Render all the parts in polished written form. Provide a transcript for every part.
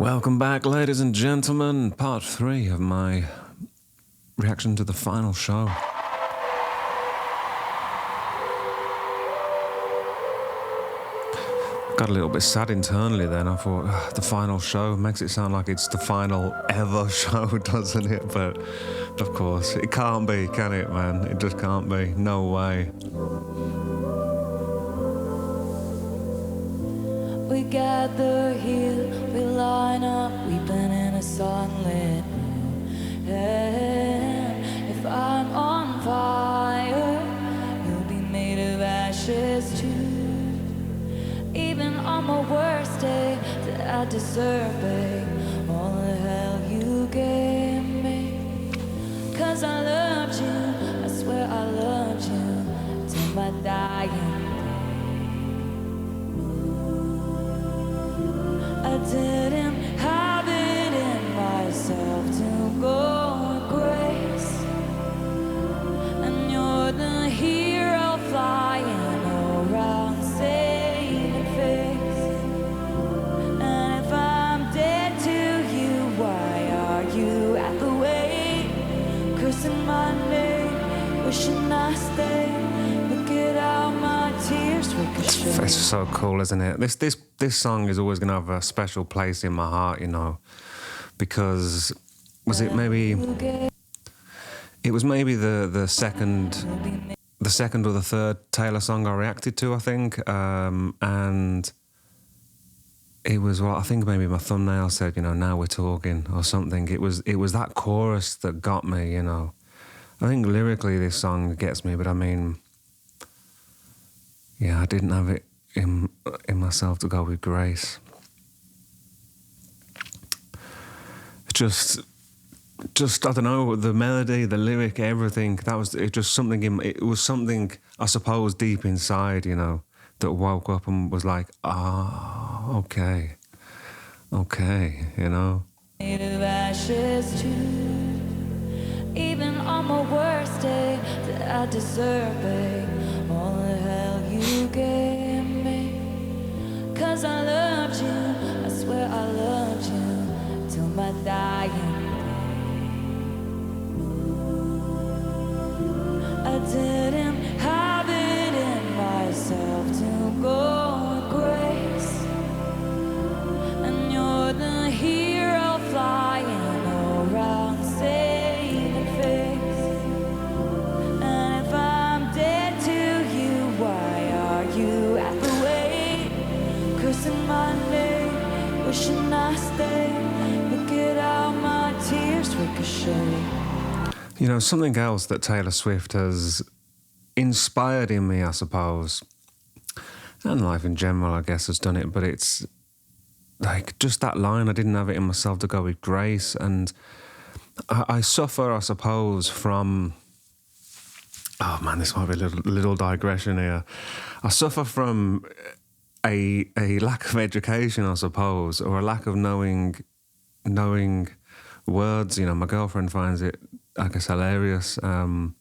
Welcome back, ladies and gentlemen. Part 3 of my reaction to the final show. Got a little bit sad internally then. I thought, the final show makes it sound like it's the final ever show, doesn't it? But of course, it can't be, can it, man? It just can't be. No way. We gather here, we line up, we've been in a sunlit room. And if I'm on fire, you'll be made of ashes too. Even on my worst day, that I deserve, babe, all the hell you gave me. 'Cause I loved you, I swear I loved you, till my dying. I didn't have it in myself to go with grace, and you're the hero flying around saving face. And if I'm dead to you, why are you at the wake, cursing my name, wishing I stayed? Look at how my tears ricochet. It's so cool, isn't it? This song is always going to have a special place in my heart, you know, because it was maybe the second or the third Taylor song I reacted to, I think, and it was what I think maybe my thumbnail said, you know, now we're talking or something. It was that chorus that got me, you know. I think lyrically this song gets me, but I mean, yeah, I didn't have it in myself to go with grace. Just I don't know, the melody, the lyric, everything. That was it. Just something it was something I suppose deep inside, you know, that woke up and was like, okay, you know. Made of ashes too. Even on my worst day, that I deserve, babe, all the hell you gave me. 'Cause I loved you, I swear I loved you, till my dying day. I didn't have it in myself to go with grace, and you're the hero flying around saving face. And if I'm dead to you, why are you at the wake, cursing my name, wishing I stayed? Look at how my tears ricochet. You know, something else that Taylor Swift has inspired in me, I suppose, and life in general, I guess, has done it, but it's like just that line, I didn't have it in myself to go with grace. And I suffer, I suppose, from, oh man, this might be a little digression here. I suffer from a lack of education, I suppose, or a lack of knowing words. You know, my girlfriend finds it, I guess, hilarious, and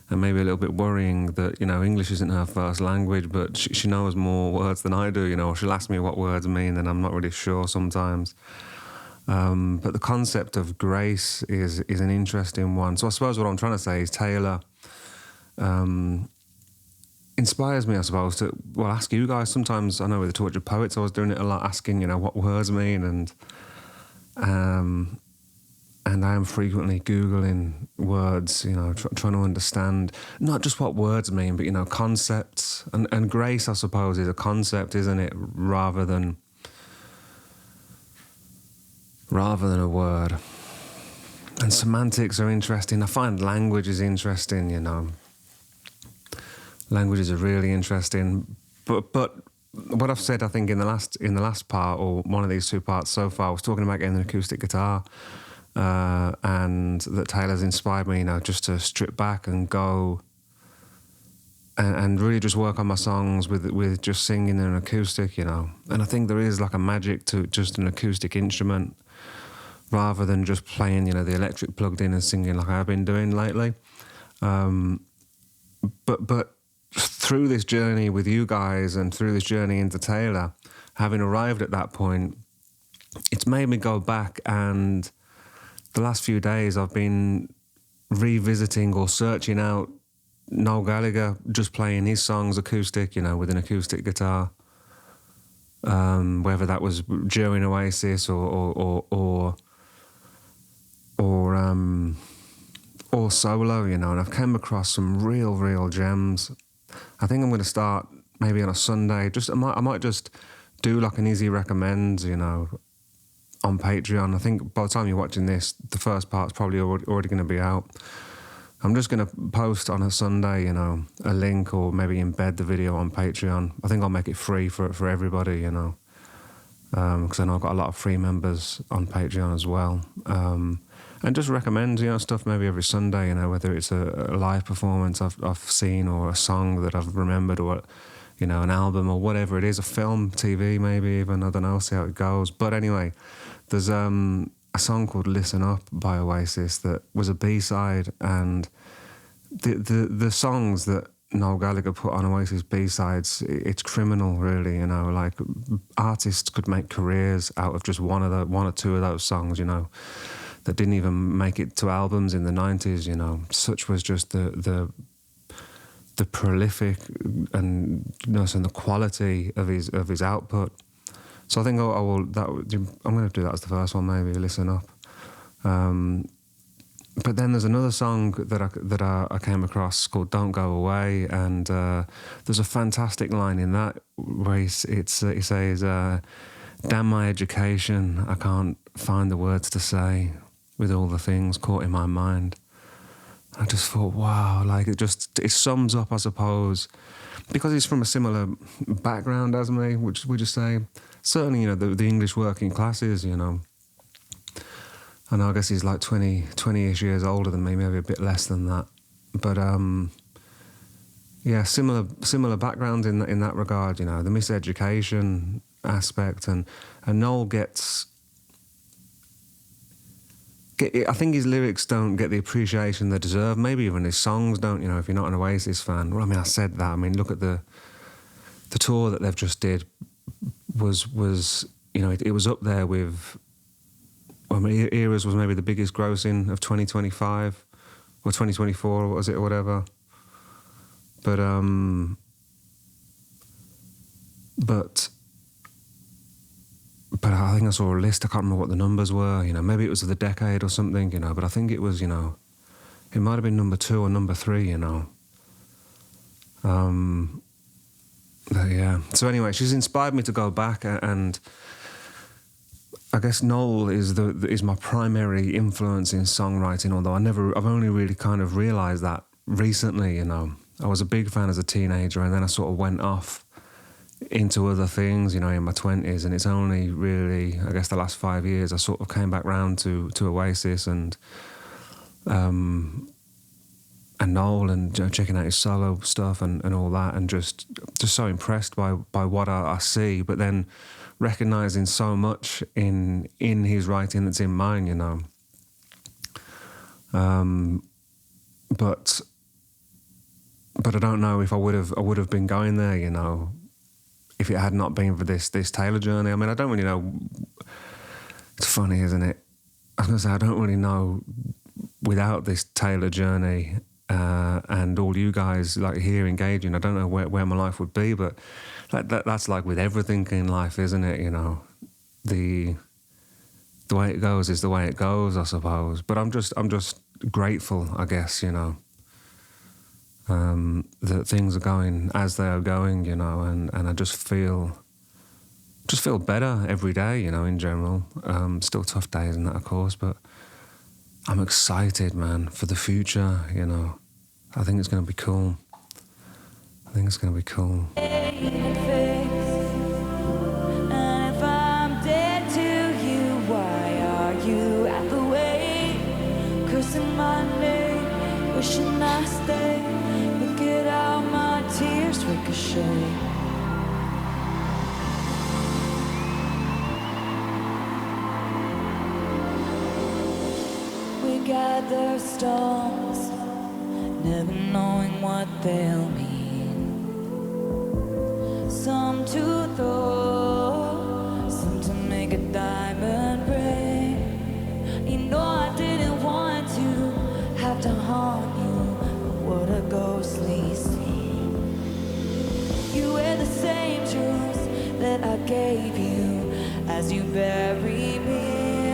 maybe a little bit worrying that, you know, English isn't her first language, but she knows more words than I do, you know, or she'll ask me what words mean and I'm not really sure sometimes. But the concept of grace is an interesting one. So I suppose what I'm trying to say is Taylor inspires me, I suppose, to, well, ask you guys. Sometimes, I know with the Tortured Poets, I was doing it a lot, asking, you know, what words mean, and I am frequently Googling words, you know, trying to understand not just what words mean, but, you know, concepts. And grace, I suppose, is a concept, isn't it, rather than a word. And semantics are interesting. I find language is interesting, you know. Languages are really interesting. But what I've said, I think, in the last part, or one of these two parts so far, I was talking about getting an acoustic guitar. And that Taylor's inspired me, you know, just to strip back and go and really just work on my songs with just singing an acoustic, you know. And I think there is like a magic to just an acoustic instrument rather than just playing, you know, the electric plugged in and singing like I've been doing lately. But through this journey with you guys and through this journey into Taylor, having arrived at that point, it's made me go back, and the last few days I've been revisiting or searching out Noel Gallagher, just playing his songs acoustic, you know, with an acoustic guitar. Whether that was during Oasis or solo, you know, and I've come across some real gems. I think I'm going to start maybe on a Sunday. I might just do like an easy recommend, you know, on Patreon. I think by the time you're watching this, the first part's probably already going to be out. I'm just going to post on a Sunday, you know, a link, or maybe embed the video on Patreon. I think I'll make it free for everybody, you know, because I know I've got a lot of free members on Patreon as well. And just recommend, you know, stuff maybe every Sunday, you know, whether it's a live performance I've seen, or a song that I've remembered, or, you know, an album or whatever it is, a film, TV maybe even, I don't know, see how it goes. But anyway, there's a song called Listen Up by Oasis that was a B-side, and the songs that Noel Gallagher put on Oasis B-sides, it's criminal really, you know, like artists could make careers out of just one or two of those songs, you know, that didn't even make it to albums in the 90s, you know. Such was just the prolific and the quality of his output. So I think I'm going to do that as the first one, maybe Listen Up. But then there's another song that I came across called Don't Go Away, and there's a fantastic line in that where he says, "Damn my education, I can't find the words to say, with all the things caught in my mind." I just thought, wow, like it sums up, I suppose, because he's from a similar background as me, which would you say? Certainly, you know, the English working classes, you know. And I guess he's like 20-ish years older than me, maybe a bit less than that. But yeah, similar background in that regard, you know, the miseducation aspect, and Noel I think his lyrics don't get the appreciation they deserve. Maybe even his songs don't, you know, if you're not an Oasis fan. Well, I mean, I said that. I mean, look at the tour that they've just did was you know, it was up there with, I mean, ERAS was maybe the biggest grossing of 2025 or 2024, or what was it, or whatever. But I think I saw a list, I can't remember what the numbers were, you know, maybe it was of the decade or something, you know, but I think it was, you know, it might have been number 2 or number 3, you know. But yeah. So anyway, she's inspired me to go back, and I guess Noel is my primary influence in songwriting, although I've only really kind of realised that recently, you know. I was a big fan as a teenager, and then I sort of went off into other things, you know, in my 20s, and it's only really, I guess, the last 5 years I sort of came back round to Oasis and Noel, and, you know, checking out his solo stuff and all that, and just so impressed by what I see, but then recognising so much in his writing that's in mine, you know. But I don't know if I would have been going there, you know, if it had not been for this Taylor journey. I mean, I don't really know. It's funny, isn't it? I was going to say, I don't really know without this Taylor journey and all you guys like here engaging, I don't know where my life would be, but that's like with everything in life, isn't it? You know, the way it goes is the way it goes, I suppose. But I'm just grateful, I guess, you know, that things are going as they are going, you know, and I just feel better every day, you know, in general. Still tough days and that, of course, but I'm excited, man, for the future, you know. I think it's going to be cool. And if I'm dead to you, why are you at the wake? Cursing my name, wishing I stay. Look at how my tears ricochet. We gather stones, never knowing what they'll mean. Some to throw, some to make a diamond. as you bury me.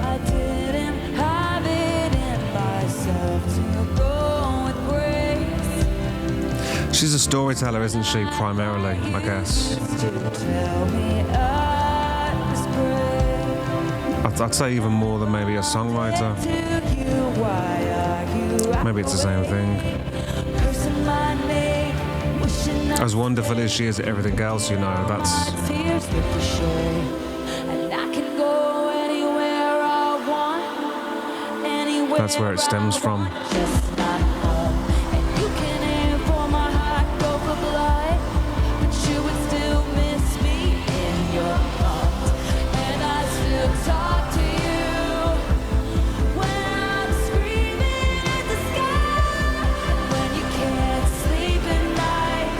I didn't have it in myself to go with grace. She's a storyteller, isn't she, primarily, I guess? To tell me I was brave. I'd say even more than maybe a songwriter. To you, why are you Maybe it's the same thing. cursing my name, wishing I As wonderful as she is at everything else, you know, that's... tears ricochet, and I can go anywhere I want, anywhere That's where it stems I from. want, just not home. And you can aim for my heart, go for blood, but you would still miss me in your arms, and I still talk to you when I'm screaming at the sky, when you can't sleep at night.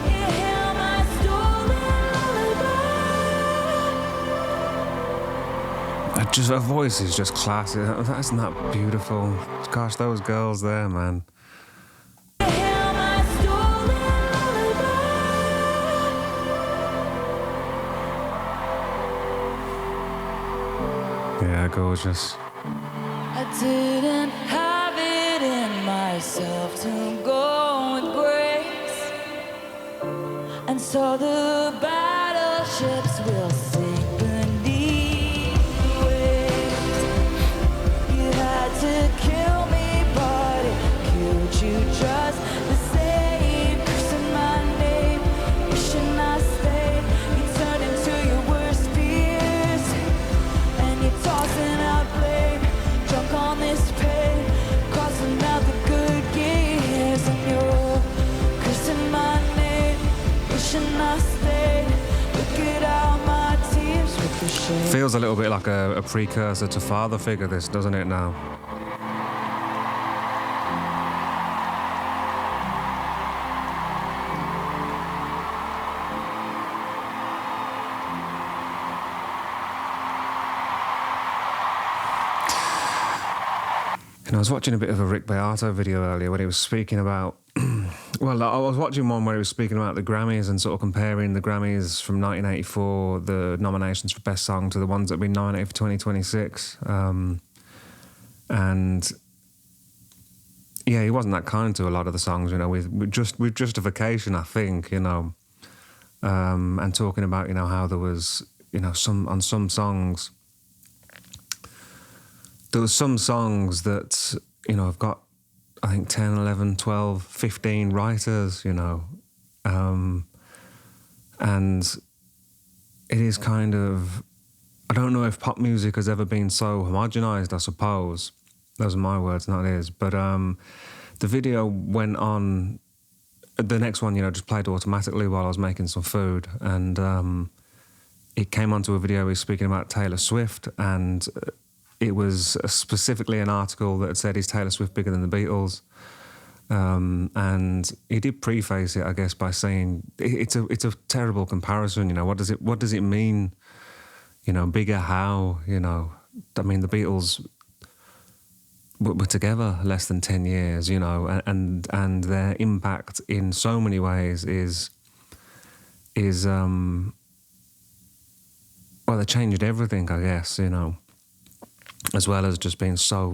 You hear my stolen lullaby. Just her voice is just classic. Isn't that beautiful? Gosh, those girls there, man. You hear my stolen lullaby. Yeah, gorgeous. I didn't have it in myself to go with grace, and so the battleships will sink beneath the waves. You had to kill me, but it killed you just the same. Cursing my name, wishing I stayed. You turned into your worst fears, and you're tossing out blame, drunk on this pain, crossing out the good years, and you're cursing my name, wishing I stayed. Look at how my tears ricochet. Feels a little bit like a precursor to Father Figure, this, doesn't it, now? And I was watching a bit of a Rick Beato video earlier when he was speaking about... Well, I was watching one where he was speaking about the Grammys and sort of comparing the Grammys from 1984, the nominations for Best Song, to the ones that have been nominated for 2026. And yeah, he wasn't that kind to a lot of the songs, you know, with justification, I think, you know, and talking about, you know, how there was, you know, on some songs, there was some songs that, you know, have got, I think, 10, 11, 12, 15 writers, you know. And it is kind of... I don't know if pop music has ever been so homogenized, I suppose. Those are my words, not his. But the video went on... The next one, you know, just played automatically while I was making some food. And it came onto a video he was speaking about Taylor Swift, and... It was specifically an article that said, is Taylor Swift bigger than the Beatles? And he did preface it, I guess, by saying it's a terrible comparison. You know, what does it mean? You know, bigger how? You know, I mean, the Beatles were together less than 10 years. You know, and their impact in so many ways is well, they changed everything, I guess. You know. As well as just being just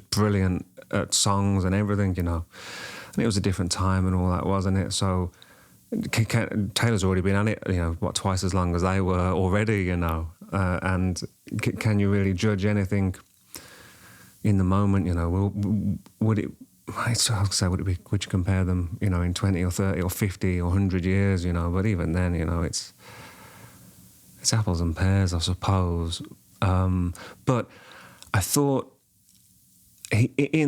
brilliant at songs and everything, you know. And it was a different time and all that, wasn't it? So Taylor's already been at it, you know, twice as long as they were already, you know. And can you really judge anything in the moment, you know? Would it be, would you compare them, you know, in 20 or 30 or 50 or 100 years, you know? But even then, you know, it's apples and pears, I suppose. But I thought he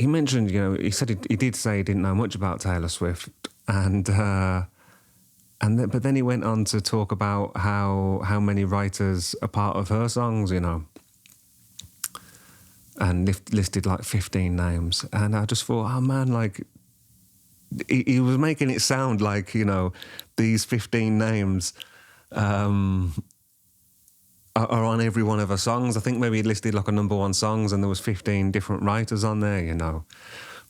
mentioned, you know, he said he did say he didn't know much about Taylor Swift, but then he went on to talk about how many writers are part of her songs, you know, and listed like 15 names, and I just thought, oh man, like he was making it sound like, you know, these 15 names. Are on every one of her songs. I think maybe he listed like a number one songs and there was 15 different writers on there, you know.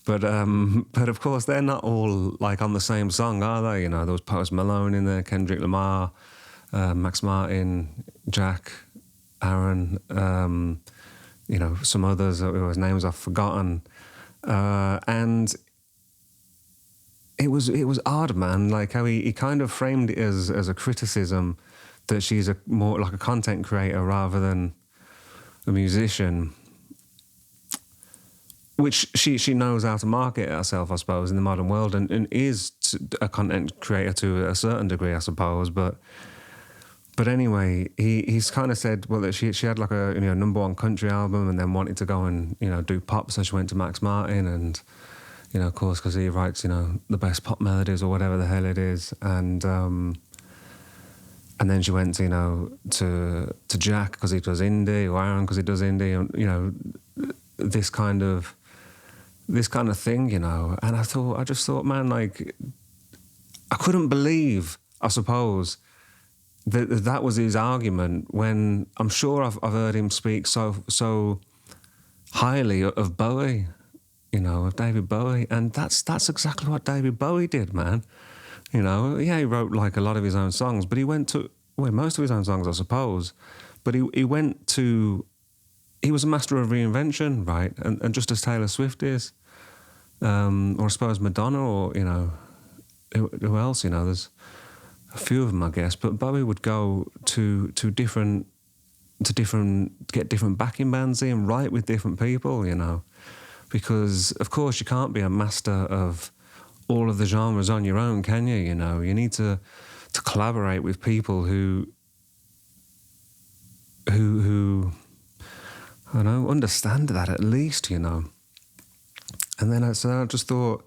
But of course, they're not all like on the same song, are they? You know, there was Post Malone in there, Kendrick Lamar, Max Martin, Jack, Aaron, you know, some others whose names I've forgotten. And it was odd, man, like how he kind of framed it as a criticism that she's more like a content creator rather than a musician, which she knows how to market herself, I suppose, in the modern world, and is a content creator to a certain degree, I suppose. But anyway, he's kind of said, well, that she had like a, you know, #1 country album and then wanted to go and, you know, do pop, so she went to Max Martin, and, you know, of course, because he writes, you know, the best pop melodies or whatever the hell it is, and then she went to, you know, to Jack because he does indie, or Aaron because he does indie, and, you know, this kind of thing, you know. And I just thought, man, like, I couldn't believe, I suppose, that was his argument, when I'm sure I've heard him speak so highly of Bowie, you know, of David Bowie, and that's exactly what David Bowie did, man. You know, yeah, he wrote like a lot of his own songs, but he went to, well, most of his own songs, I suppose, but he was a master of reinvention, right? And just as Taylor Swift is, or I suppose Madonna, or, you know, who else, you know, there's a few of them, I guess, but Bowie would go to different, get different backing bands in, write with different people, you know, because of course you can't be a master of all of the genres on your own, can you? You know, you need to collaborate with people who I don't know, understand that at least, you know. And then I just thought,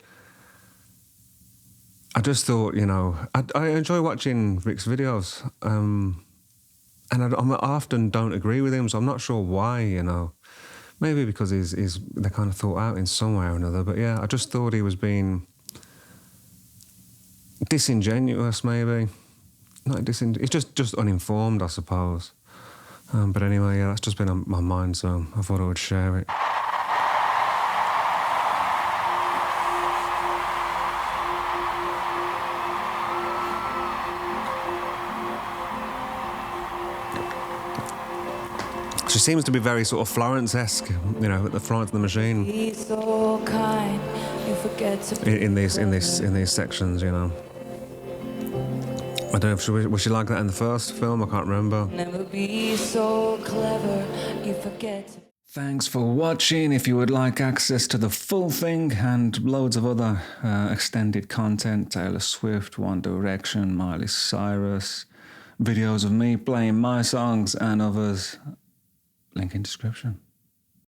you know, I enjoy watching Rick's videos, and I often don't agree with him, so I'm not sure why, you know. Maybe because they're kind of thought out in some way or another. But yeah, I just thought he was being disingenuous, maybe. Not it's just uninformed, I suppose. But anyway, yeah, that's just been on my mind, so I thought I would share it. She seems to be very sort of Florence-esque, you know, at the Florence and the Machine. He's so kind, you forget to in these sections, you know. I don't know if was she like that in the first film? I can't remember. Never be so clever, you forget to. Thanks for watching. If you would like access to the full thing and loads of other extended content, Taylor Swift, One Direction, Miley Cyrus, videos of me playing my songs and others, link in description.